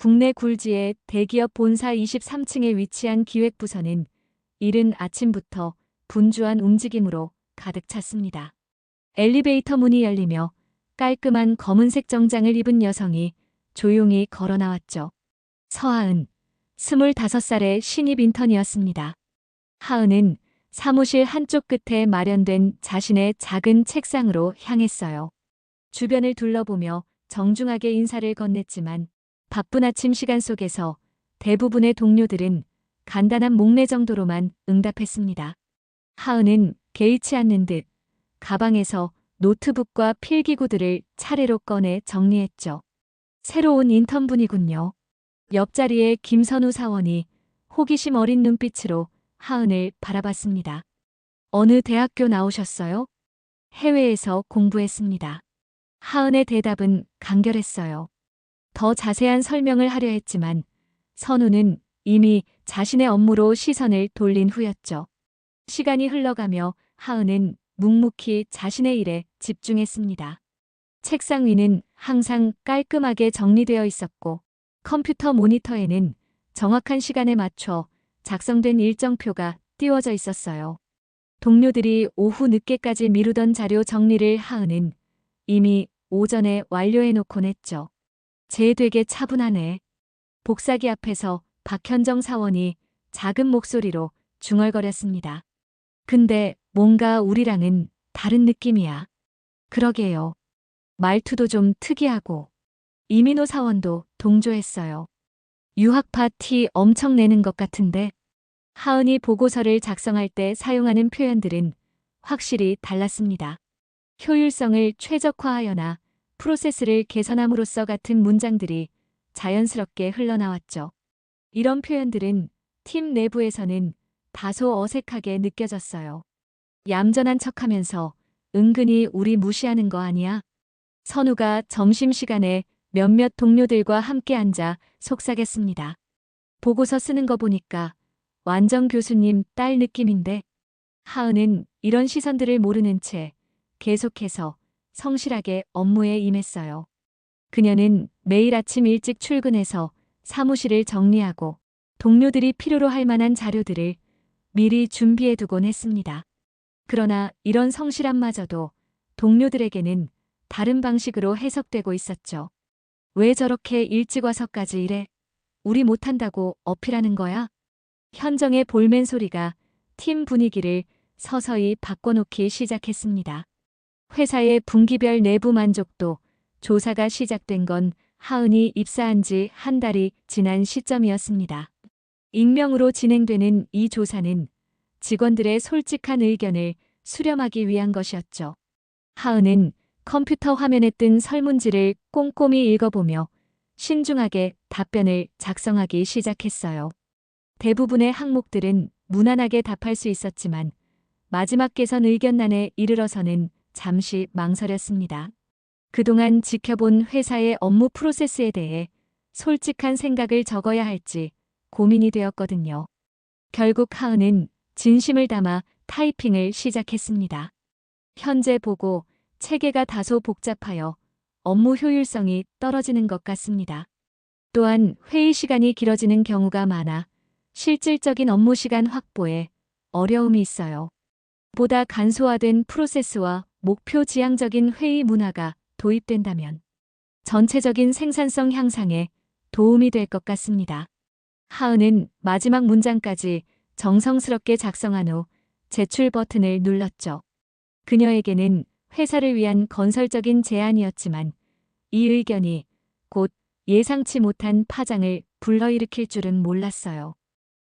국내 굴지의 대기업 본사 23층에 위치한 기획부서는 이른 아침부터 분주한 움직임으로 가득 찼습니다. 엘리베이터 문이 열리며 깔끔한 검은색 정장을 입은 여성이 조용히 걸어 나왔죠. 서하은, 25살의 신입 인턴이었습니다. 하은은 사무실 한쪽 끝에 마련된 자신의 작은 책상으로 향했어요. 주변을 둘러보며 정중하게 인사를 건넸지만 바쁜 아침 시간 속에서 대부분의 동료들은 간단한 목례 정도로만 응답했습니다. 하은은 개의치 않는 듯 가방에서 노트북과 필기구들을 차례로 꺼내 정리했죠. 새로운 인턴분이군요. 옆자리에 김선우 사원이 호기심 어린 눈빛으로 하은을 바라봤습니다. 어느 대학교 나오셨어요? 해외에서 공부했습니다. 하은의 대답은 간결했어요. 더 자세한 설명을 하려 했지만 선우는 이미 자신의 업무로 시선을 돌린 후였죠. 시간이 흘러가며 하은은 묵묵히 자신의 일에 집중했습니다. 책상 위는 항상 깔끔하게 정리되어 있었고 컴퓨터 모니터에는 정확한 시간에 맞춰 작성된 일정표가 띄워져 있었어요. 동료들이 오후 늦게까지 미루던 자료 정리를 하은은 이미 오전에 완료해놓곤 했죠. 쟤 되게 차분하네. 복사기 앞에서 박현정 사원이 작은 목소리로 중얼거렸습니다. 근데 뭔가 우리랑은 다른 느낌이야. 그러게요. 말투도 좀 특이하고. 이민호 사원도 동조했어요. 유학 파티 엄청 내는 것 같은데. 하은이 보고서를 작성할 때 사용하는 표현들은 확실히 달랐습니다. 효율성을 최적화하여나 프로세스를 개선함으로써 같은 문장들이 자연스럽게 흘러나왔죠. 이런 표현들은 팀 내부에서는 다소 어색하게 느껴졌어요. 얌전한 척하면서 은근히 우리 무시하는 거 아니야? 선우가 점심시간에 몇몇 동료들과 함께 앉아 속삭였습니다. 보고서 쓰는 거 보니까 완전 교수님 딸 느낌인데. 하은은 이런 시선들을 모르는 채 계속해서 성실하게 업무에 임했어요. 그녀는 매일 아침 일찍 출근해서 사무실을 정리하고 동료들이 필요로 할 만한 자료들을 미리 준비해두곤 했습니다. 그러나 이런 성실함마저도 동료들에게는 다른 방식으로 해석되고 있었죠. 왜 저렇게 일찍 와서까지 이래? 우리 못한다고 어필하는 거야? 현정의 볼멘 소리가 팀 분위기를 서서히 바꿔놓기 시작했습니다. 회사의 분기별 내부 만족도 조사가 시작된 건 하은이 입사한 지 한 달이 지난 시점이었습니다. 익명으로 진행되는 이 조사는 직원들의 솔직한 의견을 수렴하기 위한 것이었죠. 하은은 컴퓨터 화면에 뜬 설문지를 꼼꼼히 읽어보며 신중하게 답변을 작성하기 시작했어요. 대부분의 항목들은 무난하게 답할 수 있었지만 마지막 개선 의견란에 이르러서는 잠시 망설였습니다. 그동안 지켜본 회사의 업무 프로세스에 대해 솔직한 생각을 적어야 할지 고민이 되었거든요. 결국 하은은 진심을 담아 타이핑을 시작했습니다. 현재 보고 체계가 다소 복잡하여 업무 효율성이 떨어지는 것 같습니다. 또한 회의 시간이 길어지는 경우가 많아 실질적인 업무 시간 확보에 어려움이 있어요. 보다 간소화된 프로세스와 목표 지향적인 회의 문화가 도입된다면 전체적인 생산성 향상에 도움이 될 것 같습니다. 하은은 마지막 문장까지 정성스럽게 작성한 후 제출 버튼을 눌렀죠. 그녀에게는 회사를 위한 건설적인 제안이었지만 이 의견이 곧 예상치 못한 파장을 불러일으킬 줄은 몰랐어요.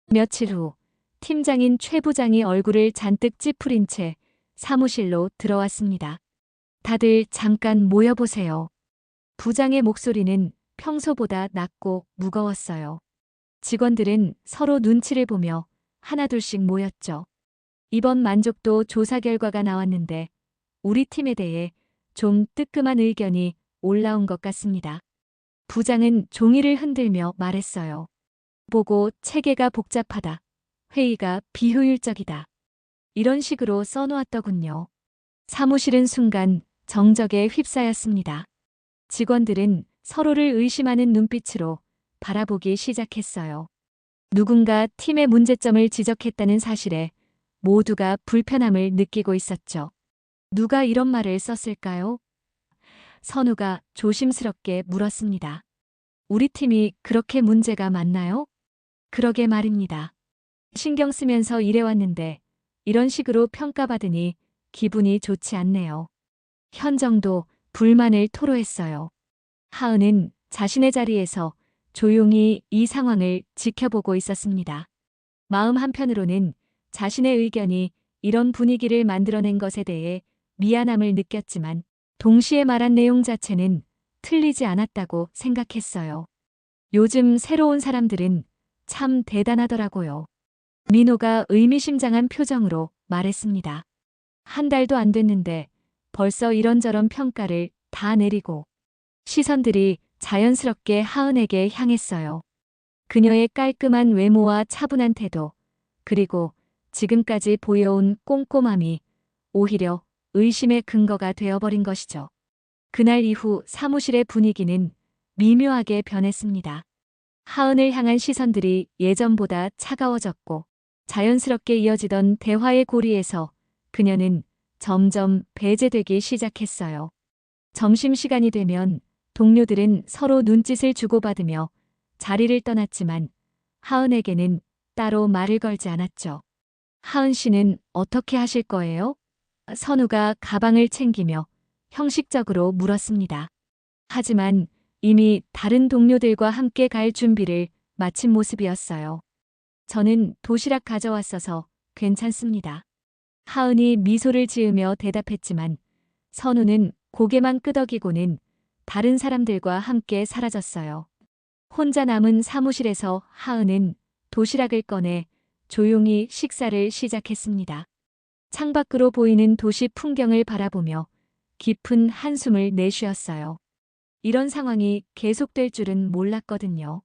며칠 후 팀장인 최 부장이 얼굴을 잔뜩 찌푸린 채 사무실로 들어왔습니다. 다들 잠깐 모여보세요. 부장의 목소리는 평소보다 낮고 무거웠어요. 직원들은 서로 눈치를 보며 하나둘씩 모였죠. 이번 만족도 조사 결과가 나왔는데 우리 팀에 대해 좀 뜨끔한 의견이 올라온 것 같습니다. 부장은 종이를 흔들며 말했어요. 보고 체계가 복잡하다. 회의가 비효율적이다. 이런 식으로 써놓았더군요. 사무실은 순간 정적에 휩싸였습니다. 직원들은 서로를 의심하는 눈빛으로 바라보기 시작했어요. 누군가 팀의 문제점을 지적했다는 사실에 모두가 불편함을 느끼고 있었죠. 누가 이런 말을 썼을까요? 선우가 조심스럽게 물었습니다. 우리 팀이 그렇게 문제가 많나요? 그러게 말입니다. 신경 쓰면서 일해왔는데 이런 식으로 평가받으니 기분이 좋지 않네요. 현정도 불만을 토로했어요. 하은은 자신의 자리에서 조용히 이 상황을 지켜보고 있었습니다. 마음 한편으로는 자신의 의견이 이런 분위기를 만들어낸 것에 대해 미안함을 느꼈지만 동시에 말한 내용 자체는 틀리지 않았다고 생각했어요. 요즘 새로운 사람들은 참 대단하더라고요. 민호가 의미심장한 표정으로 말했습니다. 한 달도 안 됐는데 벌써 이런저런 평가를 다 내리고 시선들이 자연스럽게 하은에게 향했어요. 그녀의 깔끔한 외모와 차분한 태도, 그리고 지금까지 보여온 꼼꼼함이 오히려 의심의 근거가 되어버린 것이죠. 그날 이후 사무실의 분위기는 미묘하게 변했습니다. 하은을 향한 시선들이 예전보다 차가워졌고 자연스럽게 이어지던 대화의 고리에서 그녀는 점점 배제되기 시작했어요. 점심시간이 되면 동료들은 서로 눈짓을 주고받으며 자리를 떠났지만 하은에게는 따로 말을 걸지 않았죠. 하은 씨는 어떻게 하실 거예요? 선우가 가방을 챙기며 형식적으로 물었습니다. 하지만 이미 다른 동료들과 함께 갈 준비를 마친 모습이었어요. 저는 도시락 가져왔어서 괜찮습니다. 하은이 미소를 지으며 대답했지만 선우는 고개만 끄덕이고는 다른 사람들과 함께 사라졌어요. 혼자 남은 사무실에서 하은은 도시락을 꺼내 조용히 식사를 시작했습니다. 창밖으로 보이는 도시 풍경을 바라보며 깊은 한숨을 내쉬었어요. 이런 상황이 계속될 줄은 몰랐거든요.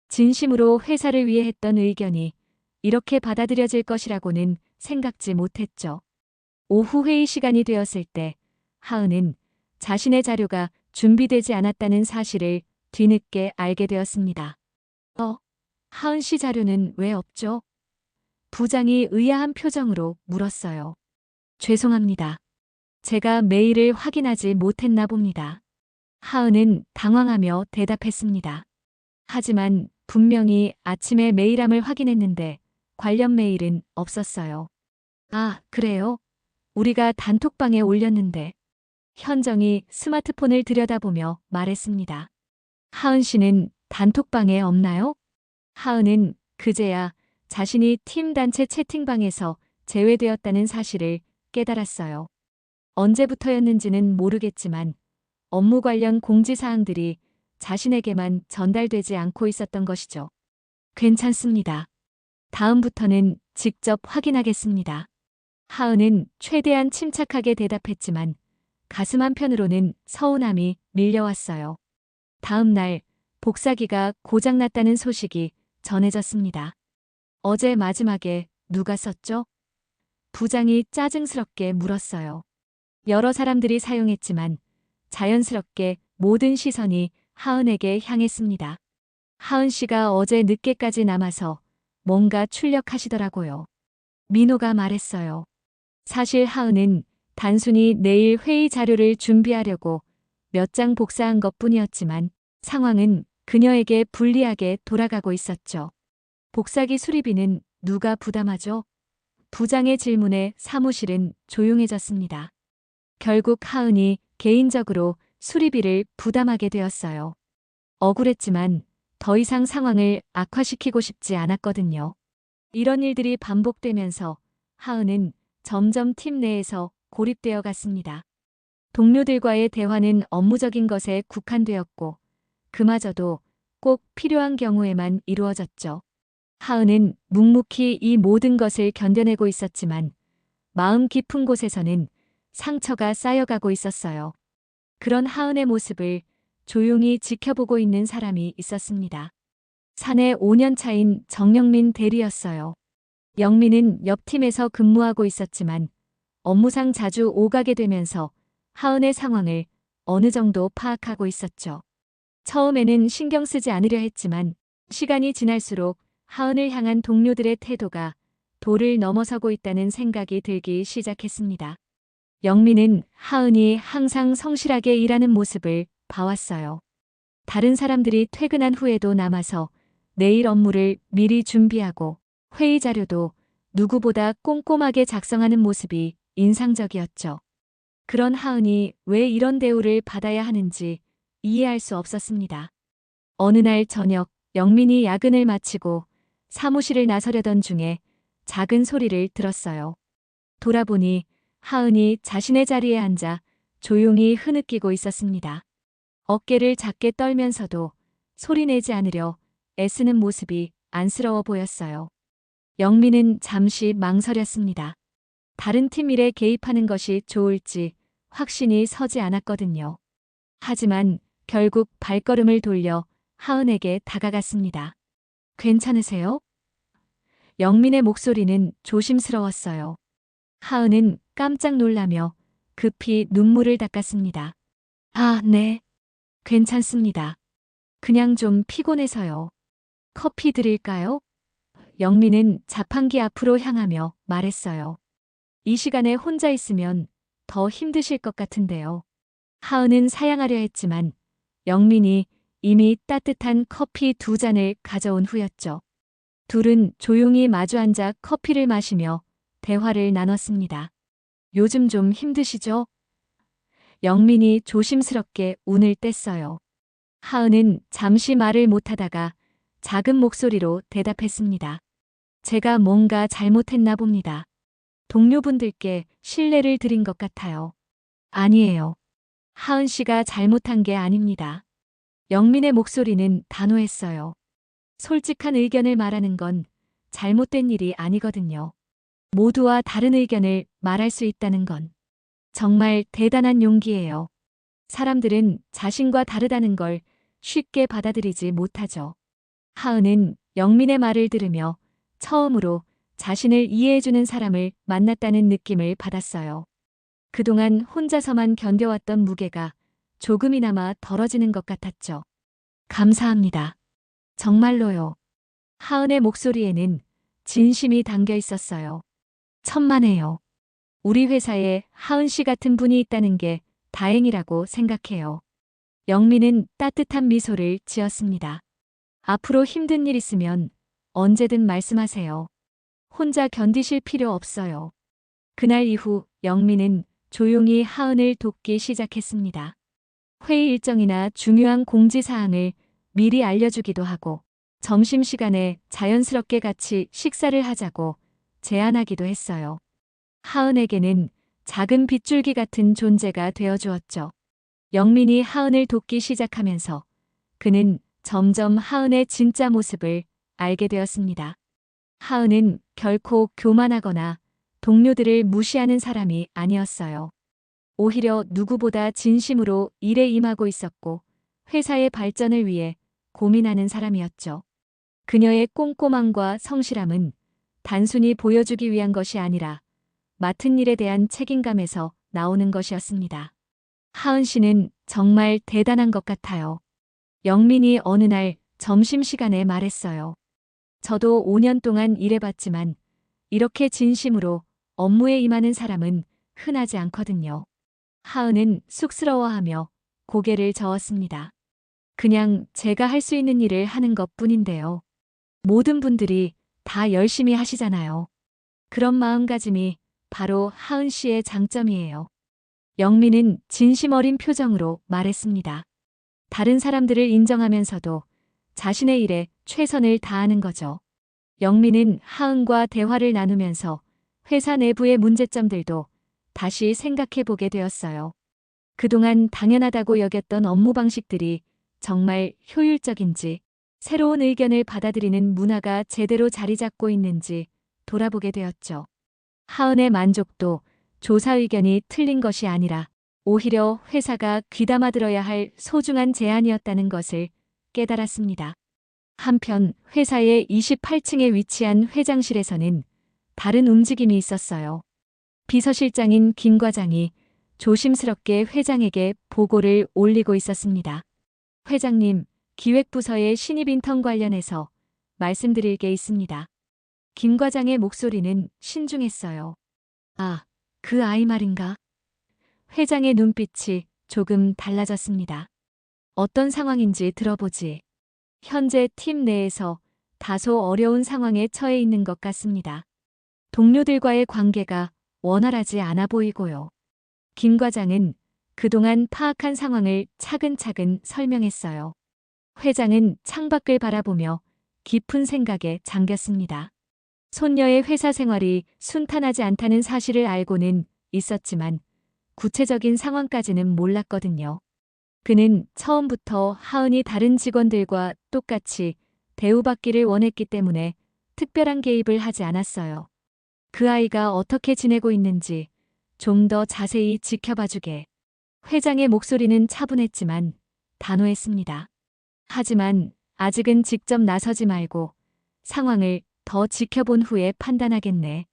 진심으로 회사를 위해 했던 의견이 이렇게 받아들여질 것이라고는 생각지 못했죠. 오후 회의 시간이 되었을 때 하은은 자신의 자료가 준비되지 않았다는 사실을 뒤늦게 알게 되었습니다. 하은 씨 자료는 왜 없죠? 부장이 의아한 표정으로 물었어요. 죄송합니다. 제가 메일을 확인하지 못했나 봅니다. 하은은 당황하며 대답했습니다. 하지만 분명히 아침에 메일함을 확인했는데 관련 메일은 없었어요. 아, 그래요? 우리가 단톡방에 올렸는데. 현정이 스마트폰을 들여다보며 말했습니다. 하은 씨는 단톡방에 없나요? 하은은 그제야 자신이 팀 단체 채팅방에서 제외되었다는 사실을 깨달았어요. 언제부터였는지는 모르겠지만 업무 관련 공지사항들이 자신에게만 전달되지 않고 있었던 것이죠. 괜찮습니다. 다음부터는 직접 확인하겠습니다. 하은은 최대한 침착하게 대답했지만 가슴 한편으로는 서운함이 밀려왔어요. 다음 날 복사기가 고장났다는 소식이 전해졌습니다. 어제 마지막에 누가 썼죠? 부장이 짜증스럽게 물었어요. 여러 사람들이 사용했지만 자연스럽게 모든 시선이 하은에게 향했습니다. 하은 씨가 어제 늦게까지 남아서 뭔가 출력하시더라고요. 민호가 말했어요. 사실 하은은 단순히 내일 회의 자료를 준비하려고 몇 장 복사한 것뿐이었지만 상황은 그녀에게 불리하게 돌아가고 있었죠. 복사기 수리비는 누가 부담하죠? 부장의 질문에 사무실은 조용해졌습니다. 결국 하은이 개인적으로 수리비를 부담하게 되었어요. 억울했지만 더 이상 상황을 악화시키고 싶지 않았거든요. 이런 일들이 반복되면서 하은은 점점 팀 내에서 고립되어 갔습니다. 동료들과의 대화는 업무적인 것에 국한되었고 그마저도 꼭 필요한 경우에만 이루어졌죠. 하은은 묵묵히 이 모든 것을 견뎌내고 있었지만 마음 깊은 곳에서는 상처가 쌓여가고 있었어요. 그런 하은의 모습을 조용히 지켜보고 있는 사람이 있었습니다. 사내 5년 차인 정영민 대리였어요. 영민은 옆 팀에서 근무하고 있었지만 업무상 자주 오가게 되면서 하은의 상황을 어느 정도 파악하고 있었죠. 처음에는 신경 쓰지 않으려 했지만 시간이 지날수록 하은을 향한 동료들의 태도가 도를 넘어서고 있다는 생각이 들기 시작했습니다. 영민은 하은이 항상 성실하게 일하는 모습을 봐왔어요. 다른 사람들이 퇴근한 후에도 남아서 내일 업무를 미리 준비하고 회의 자료도 누구보다 꼼꼼하게 작성하는 모습이 인상적이었죠. 그런 하은이 왜 이런 대우를 받아야 하는지 이해할 수 없었습니다. 어느 날 저녁 영민이 야근을 마치고 사무실을 나서려던 중에 작은 소리를 들었어요. 돌아보니 하은이 자신의 자리에 앉아 조용히 흐느끼고 있었습니다. 어깨를 작게 떨면서도 소리내지 않으려 애쓰는 모습이 안쓰러워 보였어요. 영민은 잠시 망설였습니다. 다른 팀 일에 개입하는 것이 좋을지 확신이 서지 않았거든요. 하지만 결국 발걸음을 돌려 하은에게 다가갔습니다. 괜찮으세요? 영민의 목소리는 조심스러웠어요. 하은은 깜짝 놀라며 급히 눈물을 닦았습니다. 아, 네. 괜찮습니다. 그냥 좀 피곤해서요. 커피 드릴까요? 영민은 자판기 앞으로 향하며 말했어요. 이 시간에 혼자 있으면 더 힘드실 것 같은데요. 하은은 사양하려 했지만 영민이 이미 따뜻한 커피 2잔을 가져온 후였죠. 둘은 조용히 마주 앉아 커피를 마시며 대화를 나눴습니다. 요즘 좀 힘드시죠? 영민이 조심스럽게 운을 뗐어요. 하은은 잠시 말을 못하다가 작은 목소리로 대답했습니다. 제가 뭔가 잘못했나 봅니다. 동료분들께 신뢰를 드린 것 같아요. 아니에요. 하은 씨가 잘못한 게 아닙니다. 영민의 목소리는 단호했어요. 솔직한 의견을 말하는 건 잘못된 일이 아니거든요. 모두와 다른 의견을 말할 수 있다는 건 정말 대단한 용기예요. 사람들은 자신과 다르다는 걸 쉽게 받아들이지 못하죠. 하은은 영민의 말을 들으며 처음으로 자신을 이해해주는 사람을 만났다는 느낌을 받았어요. 그동안 혼자서만 견뎌왔던 무게가 조금이나마 덜어지는 것 같았죠. 감사합니다. 정말로요. 하은의 목소리에는 진심이 담겨 있었어요. 천만에요. 우리 회사에 하은 씨 같은 분이 있다는 게 다행이라고 생각해요. 영민은 따뜻한 미소를 지었습니다. 앞으로 힘든 일 있으면 언제든 말씀하세요. 혼자 견디실 필요 없어요. 그날 이후 영민은 조용히 하은을 돕기 시작했습니다. 회의 일정이나 중요한 공지사항을 미리 알려주기도 하고 점심시간에 자연스럽게 같이 식사를 하자고 제안하기도 했어요. 하은에게는 작은 빗줄기 같은 존재가 되어주었죠. 영민이 하은을 돕기 시작하면서 그는 점점 하은의 진짜 모습을 알게 되었습니다. 하은은 결코 교만하거나 동료들을 무시하는 사람이 아니었어요. 오히려 누구보다 진심으로 일에 임하고 있었고 회사의 발전을 위해 고민하는 사람이었죠. 그녀의 꼼꼼함과 성실함은 단순히 보여주기 위한 것이 아니라 맡은 일에 대한 책임감에서 나오는 것이었습니다. 하은 씨는 정말 대단한 것 같아요. 영민이 어느 날 점심시간에 말했어요. 저도 5년 동안 일해봤지만 이렇게 진심으로 업무에 임하는 사람은 흔하지 않거든요. 하은은 쑥스러워하며 고개를 저었습니다. 그냥 제가 할 수 있는 일을 하는 것뿐인데요. 모든 분들이 다 열심히 하시잖아요. 그런 마음가짐이 바로 하은 씨의 장점이에요. 영민은 진심 어린 표정으로 말했습니다. 다른 사람들을 인정하면서도 자신의 일에 최선을 다하는 거죠. 영민은 하은과 대화를 나누면서 회사 내부의 문제점들도 다시 생각해 보게 되었어요. 그동안 당연하다고 여겼던 업무 방식들이 정말 효율적인지, 새로운 의견을 받아들이는 문화가 제대로 자리 잡고 있는지 돌아보게 되었죠. 하은의 만족도 조사 의견이 틀린 것이 아니라 오히려 회사가 귀담아 들어야 할 소중한 제안이었다는 것을 깨달았습니다. 한편 회사의 28층에 위치한 회장실에서는 다른 움직임이 있었어요. 비서실장인 김 과장이 조심스럽게 회장에게 보고를 올리고 있었습니다. 회장님, 기획부서의 신입 인턴 관련해서 말씀드릴 게 있습니다. 김 과장의 목소리는 신중했어요. 아, 그 아이 말인가? 회장의 눈빛이 조금 달라졌습니다. 어떤 상황인지 들어보지. 현재 팀 내에서 다소 어려운 상황에 처해 있는 것 같습니다. 동료들과의 관계가 원활하지 않아 보이고요. 김 과장은 그동안 파악한 상황을 차근차근 설명했어요. 회장은 창밖을 바라보며 깊은 생각에 잠겼습니다. 손녀의 회사 생활이 순탄하지 않다는 사실을 알고는 있었지만 구체적인 상황까지는 몰랐거든요. 그는 처음부터 하은이 다른 직원들과 똑같이 대우받기를 원했기 때문에 특별한 개입을 하지 않았어요. 그 아이가 어떻게 지내고 있는지 좀 더 자세히 지켜봐주게. 회장의 목소리는 차분했지만 단호했습니다. 하지만 아직은 직접 나서지 말고 상황을 더 지켜본 후에 판단하겠네.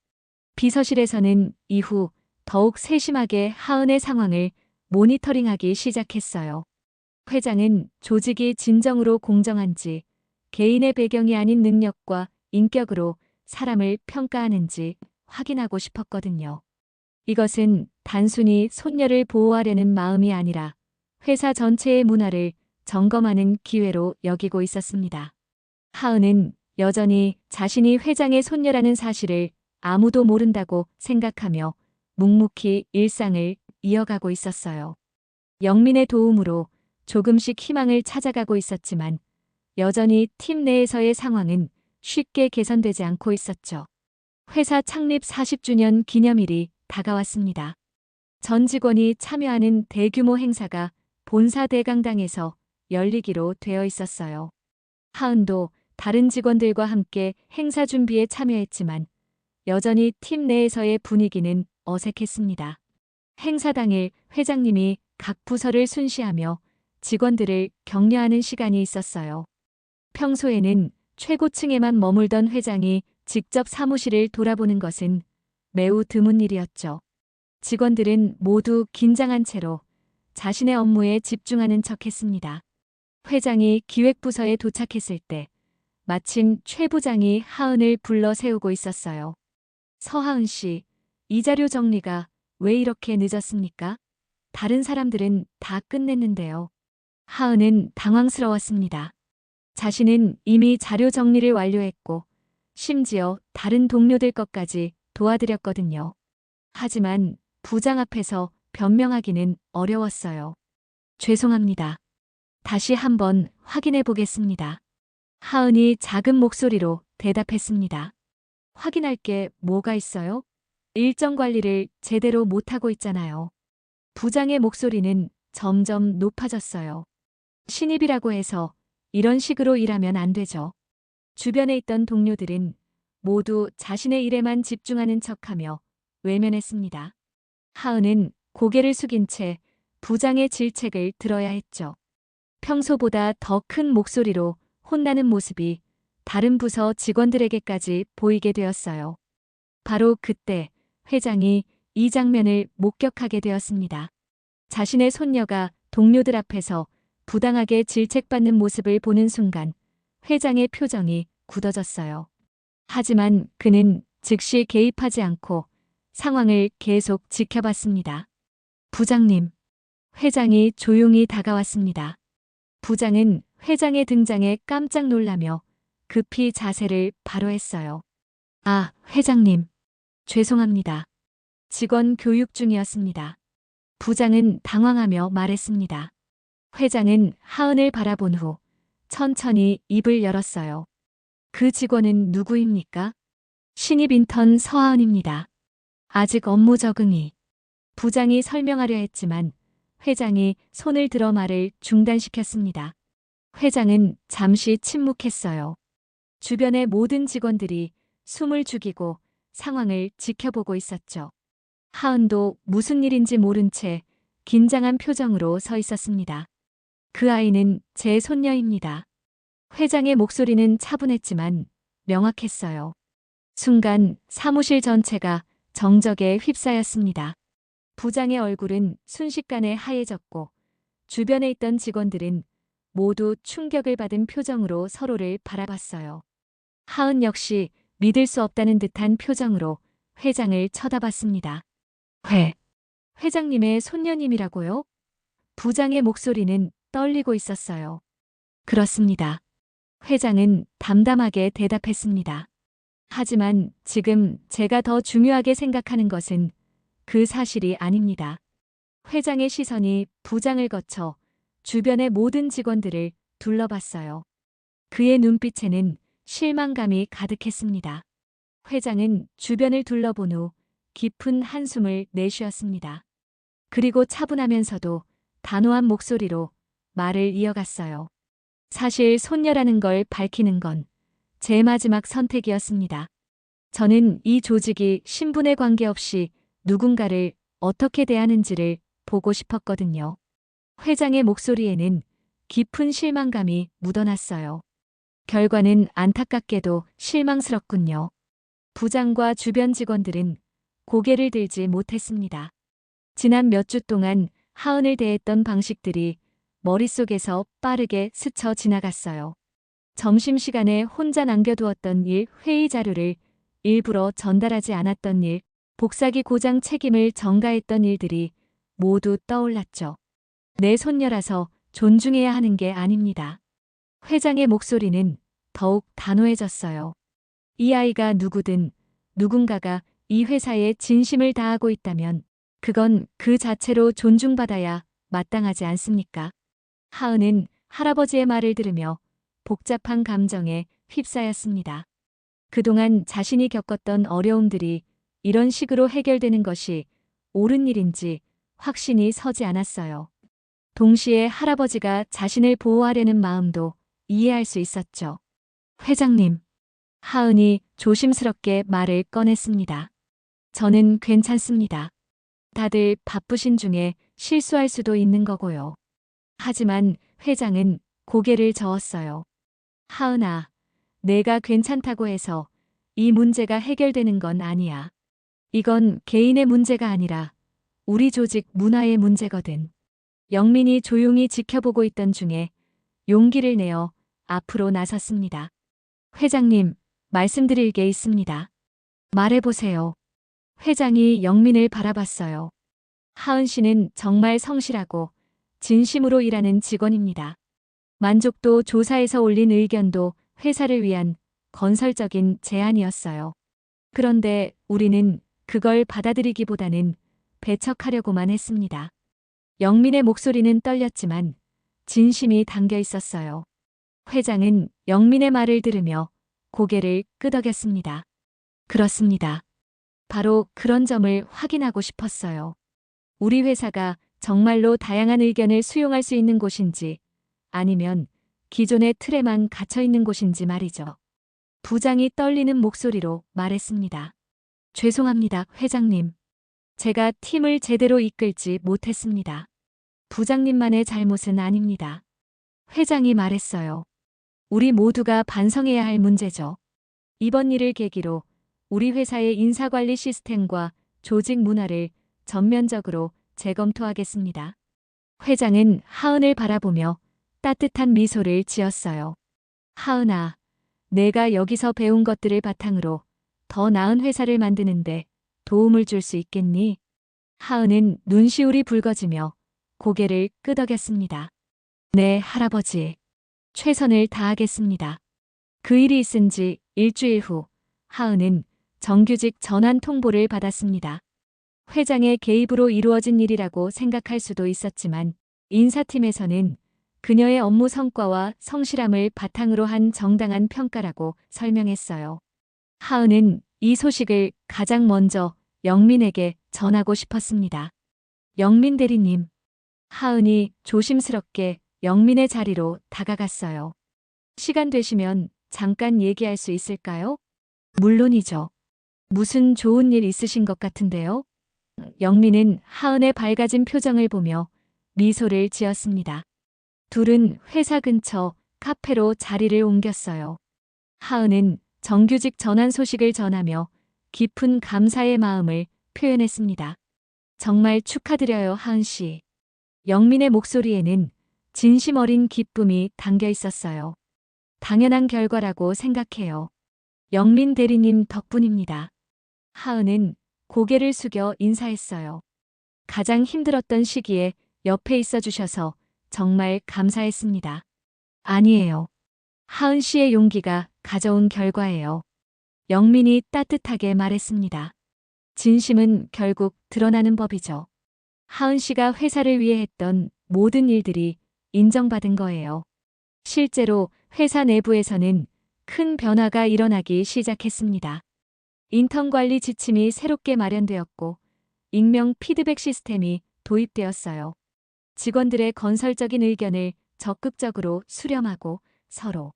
비서실에서는 이후 더욱 세심하게 하은의 상황을 모니터링하기 시작했어요. 회장은 조직이 진정으로 공정한지, 개인의 배경이 아닌 능력과 인격으로 사람을 평가하는지 확인하고 싶었거든요. 이것은 단순히 손녀를 보호하려는 마음이 아니라 회사 전체의 문화를 점검하는 기회로 여기고 있었습니다. 하은은 여전히 자신이 회장의 손녀라는 사실을 아무도 모른다고 생각하며 묵묵히 일상을 이어가고 있었어요. 영민의 도움으로 조금씩 희망을 찾아가고 있었지만 여전히 팀 내에서의 상황은 쉽게 개선되지 않고 있었죠. 회사 창립 40주년 기념일이 다가왔습니다. 전 직원이 참여하는 대규모 행사가 본사 대강당에서 열리기로 되어 있었어요. 하은도 다른 직원들과 함께 행사 준비에 참여했지만 여전히 팀 내에서의 분위기는 어색했습니다. 행사 당일 회장님이 각 부서를 순시하며 직원들을 격려하는 시간이 있었어요. 평소에는 최고층에만 머물던 회장이 직접 사무실을 돌아보는 것은 매우 드문 일이었죠. 직원들은 모두 긴장한 채로 자신의 업무에 집중하는 척했습니다. 회장이 기획부서에 도착했을 때 마침 최 부장이 하은을 불러 세우고 있었어요. 서하은 씨, 이 자료 정리가 왜 이렇게 늦었습니까? 다른 사람들은 다 끝냈는데요. 하은은 당황스러웠습니다. 자신은 이미 자료 정리를 완료했고 심지어 다른 동료들 것까지 도와드렸거든요. 하지만 부장 앞에서 변명하기는 어려웠어요. 죄송합니다. 다시 한번 확인해 보겠습니다. 하은이 작은 목소리로 대답했습니다. 확인할 게 뭐가 있어요? 일정 관리를 제대로 못하고 있잖아요. 부장의 목소리는 점점 높아졌어요. 신입이라고 해서 이런 식으로 일하면 안 되죠. 주변에 있던 동료들은 모두 자신의 일에만 집중하는 척하며 외면했습니다. 하은은 고개를 숙인 채 부장의 질책을 들어야 했죠. 평소보다 더 큰 목소리로 혼나는 모습이 다른 부서 직원들에게까지 보이게 되었어요. 바로 그때 회장이 이 장면을 목격하게 되었습니다. 자신의 손녀가 동료들 앞에서 부당하게 질책받는 모습을 보는 순간 회장의 표정이 굳어졌어요. 하지만 그는 즉시 개입하지 않고 상황을 계속 지켜봤습니다. 부장님, 회장이 조용히 다가왔습니다. 부장은 회장의 등장에 깜짝 놀라며 급히 자세를 바로 했어요. 아, 회장님. 죄송합니다. 직원 교육 중이었습니다. 부장은 당황하며 말했습니다. 회장은 하은을 바라본 후 천천히 입을 열었어요. 그 직원은 누구입니까? 신입 인턴 서하은입니다. 아직 업무 적응이. 부장이 설명하려 했지만 회장이 손을 들어 말을 중단시켰습니다. 회장은 잠시 침묵했어요. 주변의 모든 직원들이 숨을 죽이고 상황을 지켜보고 있었죠. 하은도 무슨 일인지 모른 채 긴장한 표정으로 서 있었습니다. 그 아이는 제 손녀입니다. 회장의 목소리는 차분했지만 명확했어요. 순간 사무실 전체가 정적에 휩싸였습니다. 부장의 얼굴은 순식간에 하얘졌고 주변에 있던 직원들은 모두 충격을 받은 표정으로 서로를 바라봤어요. 하은 역시 믿을 수 없다는 듯한 표정으로 회장을 쳐다봤습니다. 회장님의 손녀님이라고요? 부장의 목소리는 떨리고 있었어요. 그렇습니다. 회장은 담담하게 대답했습니다. 하지만 지금 제가 더 중요하게 생각하는 것은 그 사실이 아닙니다. 회장의 시선이 부장을 거쳐 주변의 모든 직원들을 둘러봤어요. 그의 눈빛에는 실망감이 가득했습니다. 회장은 주변을 둘러본 후 깊은 한숨을 내쉬었습니다. 그리고 차분하면서도 단호한 목소리로 말을 이어갔어요. 사실 손녀라는 걸 밝히는 건 제 마지막 선택이었습니다. 저는 이 조직이 신분에 관계없이 누군가를 어떻게 대하는지를 보고 싶었거든요. 회장의 목소리에는 깊은 실망감이 묻어났어요. 결과는 안타깝게도 실망스럽군요. 부장과 주변 직원들은 고개를 들지 못했습니다. 지난 몇 주 동안 하은을 대했던 방식들이 머릿속에서 빠르게 스쳐 지나갔어요. 점심시간에 혼자 남겨두었던 일, 회의 자료를 일부러 전달하지 않았던 일, 복사기 고장 책임을 전가했던 일들이 모두 떠올랐죠. 내 손녀라서 존중해야 하는 게 아닙니다. 회장의 목소리는 더욱 단호해졌어요. 이 아이가 누구든 누군가가 이 회사에 진심을 다하고 있다면 그건 그 자체로 존중받아야 마땅하지 않습니까? 하은은 할아버지의 말을 들으며 복잡한 감정에 휩싸였습니다. 그동안 자신이 겪었던 어려움들이 이런 식으로 해결되는 것이 옳은 일인지 확신이 서지 않았어요. 동시에 할아버지가 자신을 보호하려는 마음도 이해할 수 있었죠. 회장님, 하은이 조심스럽게 말을 꺼냈습니다. 저는 괜찮습니다. 다들 바쁘신 중에 실수할 수도 있는 거고요. 하지만 회장은 고개를 저었어요. 하은아, 내가 괜찮다고 해서 이 문제가 해결되는 건 아니야. 이건 개인의 문제가 아니라 우리 조직 문화의 문제거든. 영민이 조용히 지켜보고 있던 중에 용기를 내어 앞으로 나섰습니다. 회장님, 말씀드릴 게 있습니다. 말해보세요. 회장이 영민을 바라봤어요. 하은 씨는 정말 성실하고 진심으로 일하는 직원입니다. 만족도 조사에서 올린 의견도 회사를 위한 건설적인 제안이었어요. 그런데 우리는 그걸 받아들이기보다는 배척하려고만 했습니다. 영민의 목소리는 떨렸지만 진심이 담겨 있었어요. 회장은 영민의 말을 들으며 고개를 끄덕였습니다. 그렇습니다. 바로 그런 점을 확인하고 싶었어요. 우리 회사가 정말로 다양한 의견을 수용할 수 있는 곳인지 아니면 기존의 틀에만 갇혀 있는 곳인지 말이죠. 부장이 떨리는 목소리로 말했습니다. 죄송합니다, 회장님. 제가 팀을 제대로 이끌지 못했습니다. 부장님만의 잘못은 아닙니다. 회장이 말했어요. 우리 모두가 반성해야 할 문제죠. 이번 일을 계기로 우리 회사의 인사관리 시스템과 조직 문화를 전면적으로 재검토하겠습니다. 회장은 하은을 바라보며 따뜻한 미소를 지었어요. 하은아, 내가 여기서 배운 것들을 바탕으로 더 나은 회사를 만드는데 도움을 줄 수 있겠니? 하은은 눈시울이 붉어지며 고개를 끄덕였습니다. 네, 할아버지. 최선을 다하겠습니다. 그 일이 있은 지 일주일 후 하은은 정규직 전환 통보를 받았습니다. 회장의 개입으로 이루어진 일이라고 생각할 수도 있었지만 인사팀에서는 그녀의 업무 성과와 성실함을 바탕으로 한 정당한 평가라고 설명했어요. 하은은 이 소식을 가장 먼저 영민에게 전하고 싶었습니다. 영민 대리님. 하은이 조심스럽게 영민의 자리로 다가갔어요. 시간 되시면 잠깐 얘기할 수 있을까요? 물론이죠. 무슨 좋은 일 있으신 것 같은데요? 영민은 하은의 밝아진 표정을 보며 미소를 지었습니다. 둘은 회사 근처 카페로 자리를 옮겼어요. 하은은 정규직 전환 소식을 전하며 깊은 감사의 마음을 표현했습니다. 정말 축하드려요, 하은 씨. 영민의 목소리에는 진심 어린 기쁨이 담겨 있었어요. 당연한 결과라고 생각해요. 영민 대리님 덕분입니다. 하은은 고개를 숙여 인사했어요. 가장 힘들었던 시기에 옆에 있어 주셔서 정말 감사했습니다. 아니에요. 하은 씨의 용기가 가져온 결과예요. 영민이 따뜻하게 말했습니다. 진심은 결국 드러나는 법이죠. 하은 씨가 회사를 위해 했던 모든 일들이 인정받은 거예요. 실제로 회사 내부에서는 큰 변화가 일어나기 시작했습니다. 인턴 관리 지침이 새롭게 마련되었고, 익명 피드백 시스템이 도입되었어요. 직원들의 건설적인 의견을 적극적으로 수렴하고 서로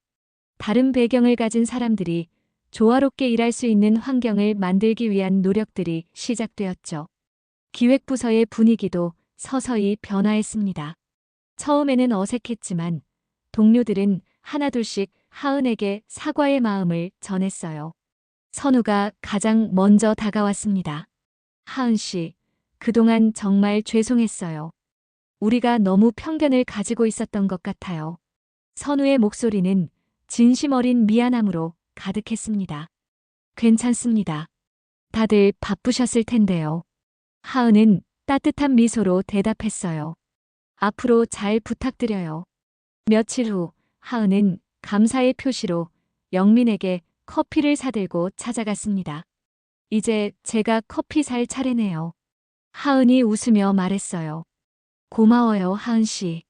다른 배경을 가진 사람들이 조화롭게 일할 수 있는 환경을 만들기 위한 노력들이 시작되었죠. 기획부서의 분위기도 서서히 변화했습니다. 처음에는 어색했지만 동료들은 하나둘씩 하은에게 사과의 마음을 전했어요. 선우가 가장 먼저 다가왔습니다. 하은 씨, 그동안 정말 죄송했어요. 우리가 너무 편견을 가지고 있었던 것 같아요. 선우의 목소리는 진심 어린 미안함으로 가득했습니다. 괜찮습니다. 다들 바쁘셨을 텐데요. 하은은 따뜻한 미소로 대답했어요. 앞으로 잘 부탁드려요. 며칠 후 하은은 감사의 표시로 영민에게 커피를 사들고 찾아갔습니다. 이제 제가 커피 살 차례네요. 하은이 웃으며 말했어요. 고마워요, 하은 씨.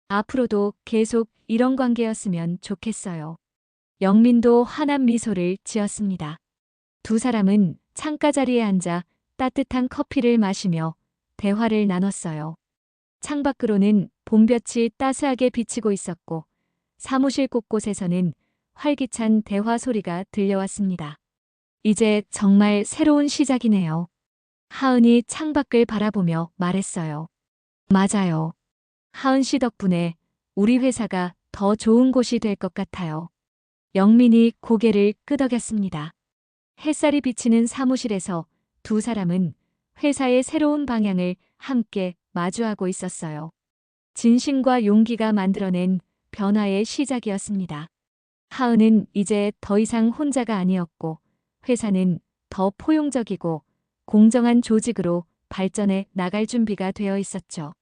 앞으로도 계속 이런 관계였으면 좋겠어요. 영민도 환한 미소를 지었습니다. 두 사람은 창가 자리에 앉아 따뜻한 커피를 마시며 대화를 나눴어요. 창밖으로는 봄볕이 따스하게 비치고 있었고 사무실 곳곳에서는 활기찬 대화 소리가 들려왔습니다. 이제 정말 새로운 시작이네요. 하은이 창밖을 바라보며 말했어요. 맞아요. 하은 씨 덕분에 우리 회사가 더 좋은 곳이 될 것 같아요. 영민이 고개를 끄덕였습니다. 햇살이 비치는 사무실에서 두 사람은 회사의 새로운 방향을 함께 마주하고 있었어요. 진심과 용기가 만들어낸 변화의 시작이었습니다. 하은은 이제 더 이상 혼자가 아니었고 회사는 더 포용적이고 공정한 조직으로 발전해 나갈 준비가 되어 있었죠.